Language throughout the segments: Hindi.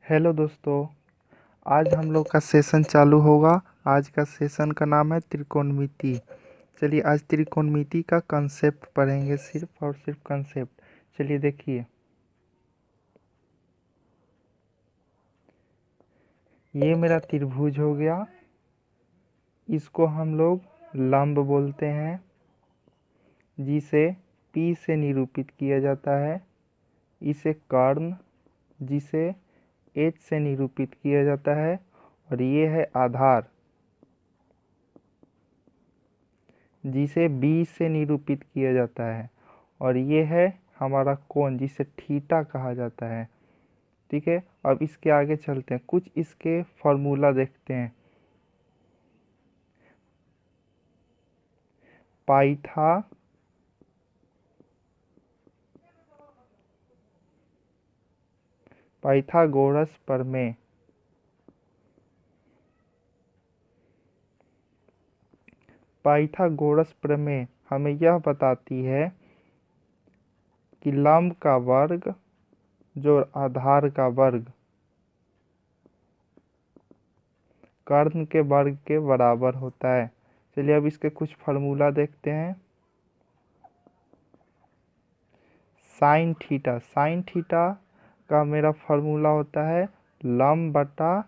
हेलो दोस्तों। आज हम लोग का सेशन चालू होगा। आज का सेशन का नाम है त्रिकोणमिति। चलिए आज त्रिकोणमिति का कंसेप्ट पढ़ेंगे, सिर्फ और सिर्फ कंसेप्ट। चलिए देखिए, ये मेरा त्रिभुज हो गया। इसको हम लोग लंब बोलते हैं, जिसे P से निरूपित किया जाता है। इसे कर्ण, जिसे H से निरूपित किया जाता है। और ये है आधार, जिसे B से निरूपित किया जाता है। और ये है हमारा कोण, जिसे थीटा कहा जाता है। ठीक है, अब इसके आगे चलते हैं, कुछ इसके फॉर्मूला देखते हैं। पाइथागोरस प्रमेय। पाइथागोरस प्रमेय हमें यह बताती है कि लंब का वर्ग जो आधार का वर्ग कर्ण के वर्ग के बराबर होता है। चलिए अब इसके कुछ फार्मूला देखते हैं। साइन थीटा का मेरा फार्मूला होता है लंब बटा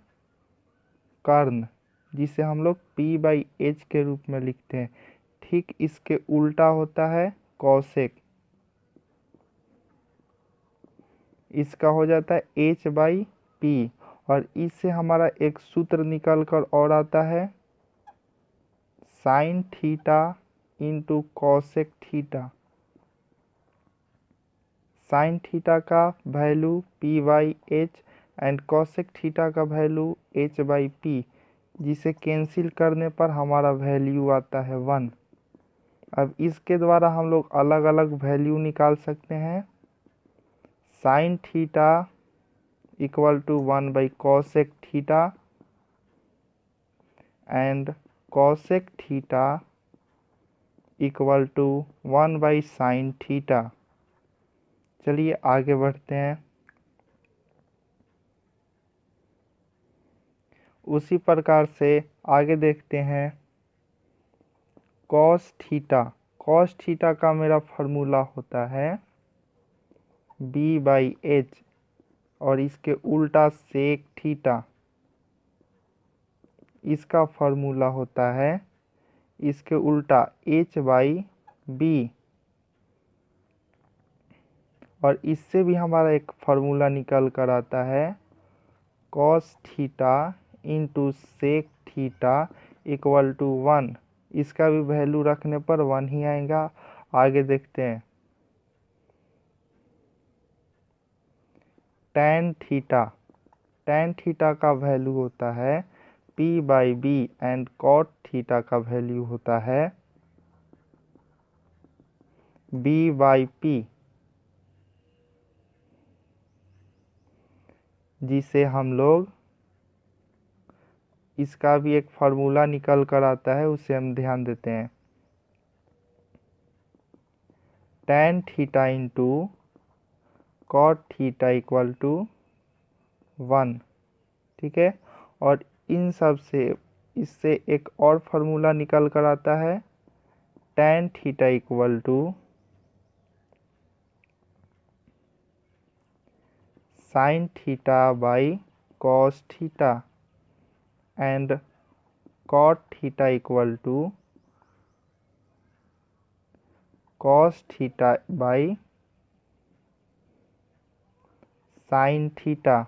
कर्ण, जिसे हम लोग P/H के रूप में लिखते हैं। ठीक इसके उल्टा होता है कॉसेक, इसका हो जाता है H/P। और इससे हमारा एक सूत्र निकल कर और आता है sine theta into cosec theta. Sine theta का value P/H and cosec theta का वैल्यू H/P, जिसे कैंसिल करने पर हमारा वैल्यू आता है 1। अब इसके द्वारा हम लोग अलग अलग वैल्यू निकाल सकते हैं। साइन थीटा इक्वल टू 1/कॉसेक theta and cosec theta equal to 1/साइन थीटा। चलिए आगे बढ़ते हैं। उसी प्रकार से आगे देखते हैं कॉस थीटा का मेरा फार्मूला होता है B/H। और इसके उल्टा सेक थीटा, इसका फार्मूला होता है इसके उल्टा H/B। और इससे भी हमारा एक फार्मूला निकल कर आता है cos theta into sec theta equal to 1। इसका भी वैल्यू रखने पर 1 ही आएगा। आगे देखते हैं टैन थीटा का वैल्यू होता है P/B एंड कॉट थीटा का वैल्यू होता है B/P, जिसे हम लोग इसका भी एक फार्मूला निकल कर आता है, उसे हम ध्यान देते हैं। Tan theta into cot theta equal to 1। ठीक है, और इन सब से इससे एक और फार्मूला निकल कर आता है tan theta equal to sine theta by cos theta and cot theta equal to cos theta by sine theta.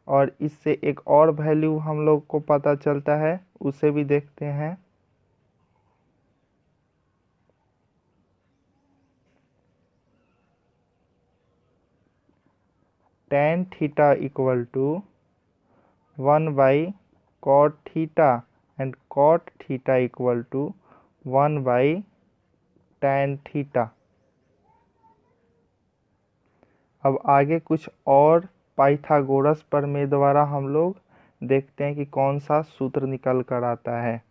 और इससे एक और वैल्यू हम लोग को पता चलता है, उसे भी देखते हैं। टैन थीटा इक्वल टू 1/कॉट theta and cot theta equal to 1/टैन थीटा। अब आगे कुछ और पाइथागोरस प्रमेय द्वारा हम लोग देखते हैं कि कौन सा सूत्र निकल कर आता है।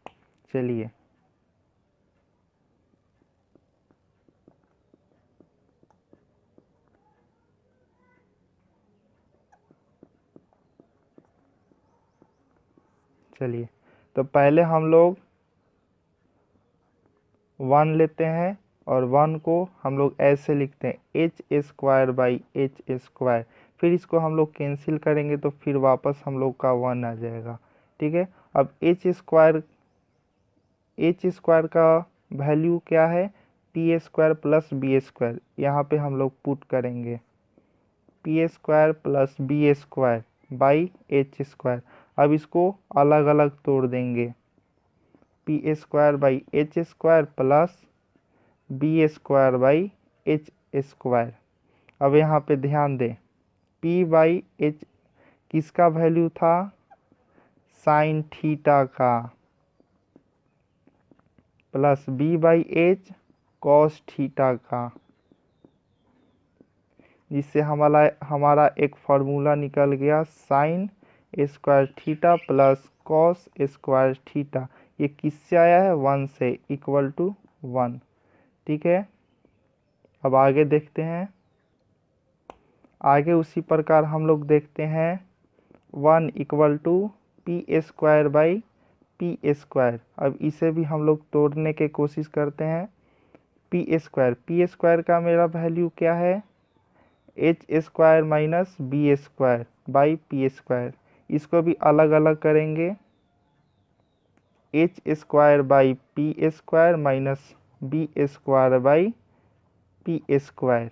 चलिए चलिए, तो पहले हम लोग 1 लेते हैं और 1 को हम लोग ऐसे लिखते हैं H square by H square. फिर इसको हम लोग कैंसिल करेंगे तो फिर वापस हम लोग का 1 आ जाएगा। ठीक है, अब एच स्क्वायर का वैल्यू क्या है, P square plus B square. यहाँ पे हम लोग पुट करेंगे P square plus B square by H square. अब इसको अलग अलग तोड़ देंगे, P square by H square plus B square by H square. अब यहाँ पे ध्यान दें, पी बाई एच किसका वैल्यू था, साइन थीटा का, plus B by H cos theta का, जिससे हमारा एक फार्मूला निकल गया sine square theta plus cos square theta. ये किससे आया है, 1 से, इक्वल टू 1। ठीक है, अब आगे देखते हैं। आगे उसी प्रकार हम लोग देखते हैं 1 equal to P square by P square. अब इसे भी हम लोग तोड़ने की कोशिश करते हैं। पी स्क्वायर का मेरा वैल्यू क्या है, H square minus B square by P square. इसको भी अलग अलग करेंगे, H square by P square minus B square by P square.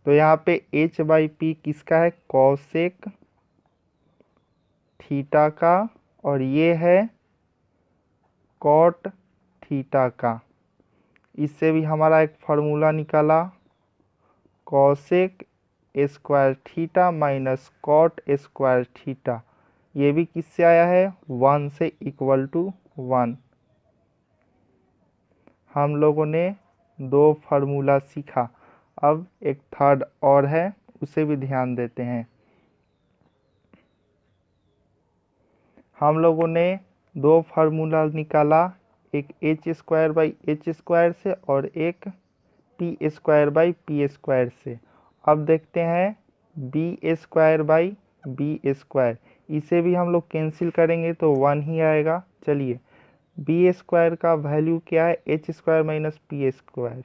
तो यहाँ पे h बाई पी किसका है, कॉसेक थीटा का, और ये है कॉट थीटा का। इससे भी हमारा एक फार्मूला निकाला, cosec square theta minus cot square theta. ये भी किससे आया है, 1 से, इक्वल टू 1। हम लोगों ने 2 फार्मूला सीखा, अब एक थर्ड और है, उसे भी ध्यान देते हैं। हम लोगों ने 2 फार्मूला निकाला, एक H square by H square से और एक P square by P square से। अब देखते हैं B square by B square, इसे भी हम लोग कैंसिल करेंगे तो 1 ही आएगा। चलिए, बी स्क्वायर का वैल्यू क्या है, H square minus P square.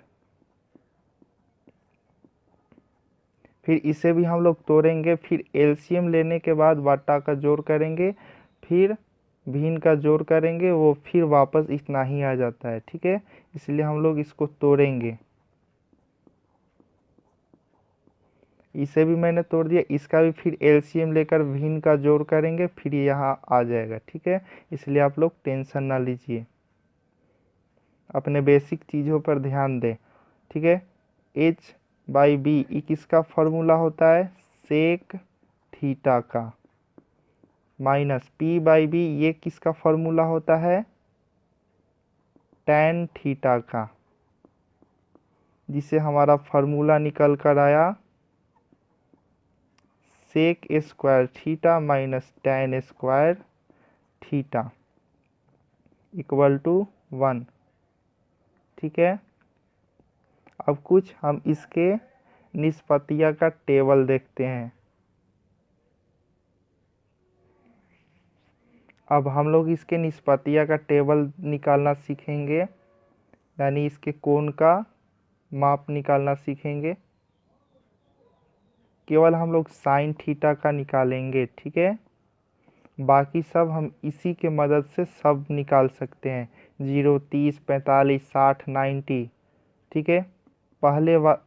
फिर इसे भी हम लोग तोड़ेंगे, फिर एलसीएम लेने के बाद वाटा का जोड़ करेंगे, फिर भिन्न का जोड़ करेंगे, वो फिर वापस इतना ही आ जाता है। ठीक है, इसलिए हम लोग इसको तोड़ेंगे। इसे भी मैंने तोड़ दिया, इसका भी फिर एलसीएम लेकर भिन्न का जोड़ करेंगे, फिर यहाँ आ जाएगा। ठीक है, इसलिए आप लोग टेंशन ना लीजिए, अपने बेसिक चीज़ों पर ध्यान दें। ठीक है, एच बाई बी ई किसका फॉर्मूला होता है, सेक थीटा का, माइनस पी बाई बी ये किसका फॉर्मूला होता है, टैन थीटा का, जिसे हमारा फॉर्मूला निकल कर आया sec square theta minus tan square theta equal to 1। ठीक है, अब कुछ हम इसके निष्पत्तियां का टेबल देखते हैं। अब हम लोग इसके निष्पत्तियां का टेबल निकालना सीखेंगे, यानी इसके कोण का माप निकालना सीखेंगे। केवल हम लोग साइन थीटा का निकालेंगे। ठीक है, बाकी सब हम इसी के मदद से सब निकाल सकते हैं, 0, 30, 45, 60, 90। ठीक है,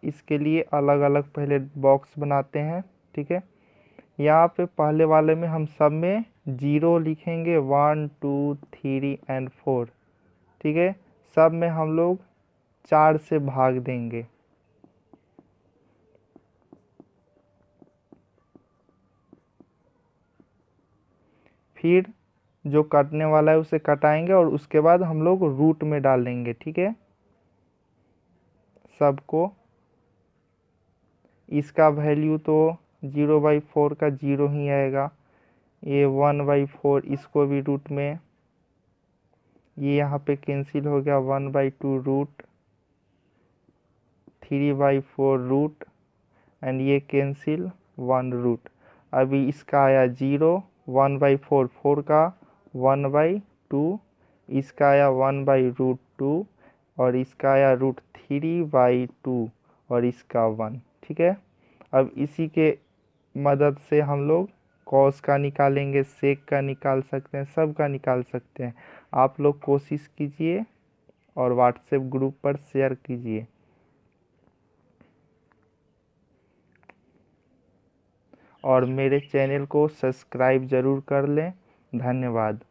इसके लिए अलग अलग पहले बॉक्स बनाते हैं। ठीक है, यहाँ पे पहले वाले में हम सब में 0 लिखेंगे, 1, 2, 3 एंड 4। ठीक है, सब में हम लोग 4 से भाग देंगे। फिर जो कटने वाला है उसे कटाएंगे और उसके बाद हम लोग रूट में डालेंगे। ठीक है, सबको इसका वैल्यू तो 0/4 का 0 ही आएगा। ये 1/4, इसको भी रूट में, ये यहाँ पे कैंसिल हो गया, 1/2 रूट, 3/4 रूट, एंड ये कैंसिल 1 रूट। अभी इसका आया 0, 1/4, 4 का 1/2, इसका आया 1/√2 और इसका आया √3/2 और इसका 1। ठीक है, अब इसी के मदद से हम लोग कॉस का निकालेंगे, सेक का निकाल सकते हैं, सब का निकाल सकते हैं। आप लोग कोशिश कीजिए और व्हाट्सएप ग्रुप पर शेयर कीजिए। और मेरे चैनल को सब्सक्राइब ज़रूर कर लें। धन्यवाद।